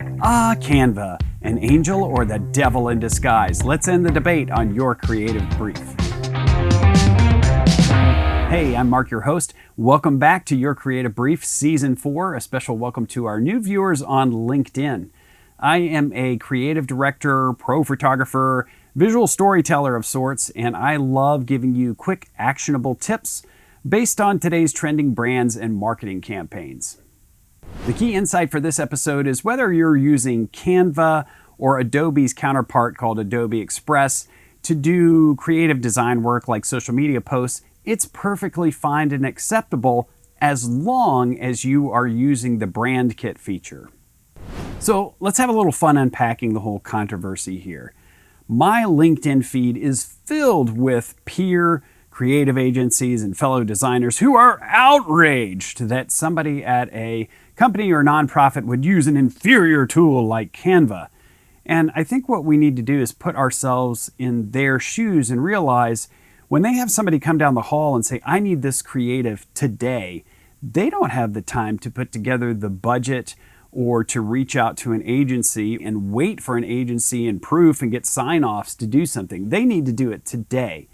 Canva, an angel or the devil in disguise? Let's end the debate on Your Creative Brief. Hey, I'm Mark, your host. Welcome back to Your Creative Brief, Season 4. A special welcome to our new viewers on LinkedIn. I am a creative director, pro photographer, visual storyteller of sorts, and I love giving you quick, actionable tips based on today's trending brands and marketing campaigns. The key insight for this episode is whether you're using Canva or Adobe's counterpart called Adobe Express to do creative design work like social media posts, it's perfectly fine and acceptable as long as you are using the brand kit feature. So let's have a little fun unpacking the whole controversy here. My LinkedIn feed is filled with peer creative agencies and fellow designers who are outraged that somebody at a company or nonprofit would use an inferior tool like Canva. And I think what we need to do is put ourselves in their shoes and realize when they have somebody come down the hall and say, I need this creative today, they don't have the time to put together the budget or to reach out to an agency and wait for an agency and proof and get sign-offs to do something. They need to do it today.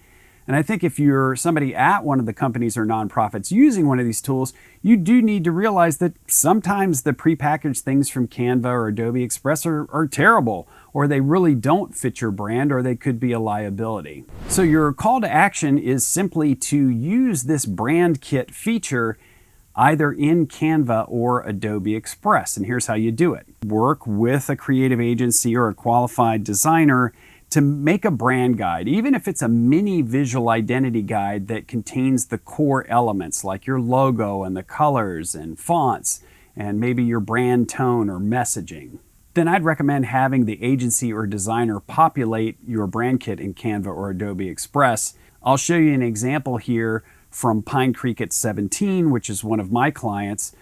And I think if you're somebody at one of the companies or nonprofits using one of these tools, you do need to realize that sometimes the prepackaged things from Canva or Adobe Express are terrible, or they really don't fit your brand, or they could be a liability. So your call to action is simply to use this brand kit feature either in Canva or Adobe Express. And here's how you do it. Work with a creative agency or a qualified designer to make a brand guide, even if it's a mini visual identity guide that contains the core elements like your logo and the colors and fonts and maybe your brand tone or messaging. Then I'd recommend having the agency or designer populate your brand kit in Canva or Adobe Express. I'll show you an example here from Pine Creek at 17, which is one of my clients.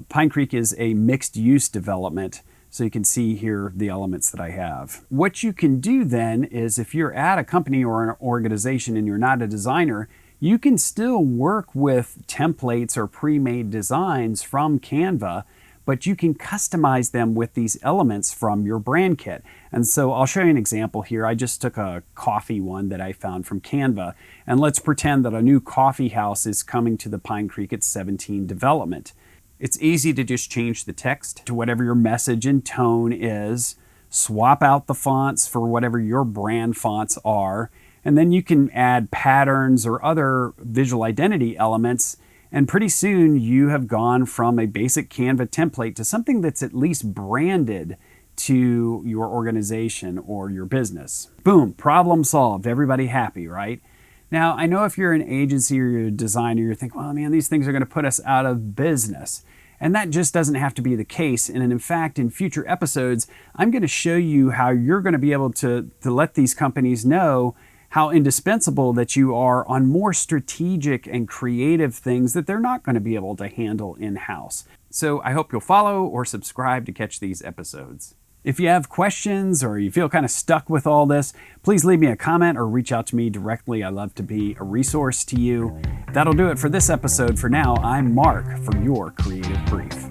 Pine Creek is a mixed use development. So you can see here the elements that I have. What you can do then is if you're at a company or an organization and you're not a designer, you can still work with templates or pre-made designs from Canva, but you can customize them with these elements from your brand kit. And so I'll show you an example here. I just took a coffee one that I found from Canva, and let's pretend that a new coffee house is coming to the Pine Creek at 17 development. It's easy to just change the text to whatever your message and tone is, swap out the fonts for whatever your brand fonts are, and then you can add patterns or other visual identity elements, and pretty soon you have gone from a basic Canva template to something that's at least branded to your organization or your business. Boom, problem solved, everybody happy, right? Now, I know if you're an agency or you're a designer, you're thinking, well, man, these things are going to put us out of business. And that just doesn't have to be the case. And in fact, in future episodes, I'm going to show you how you're going to be able to let these companies know how indispensable that you are on more strategic and creative things that they're not going to be able to handle in-house. So I hope you'll follow or subscribe to catch these episodes. If you have questions or you feel kind of stuck with all this, please leave me a comment or reach out to me directly. I love to be a resource to you. That'll do it for this episode. For now, I'm Mark for Your Creative Brief.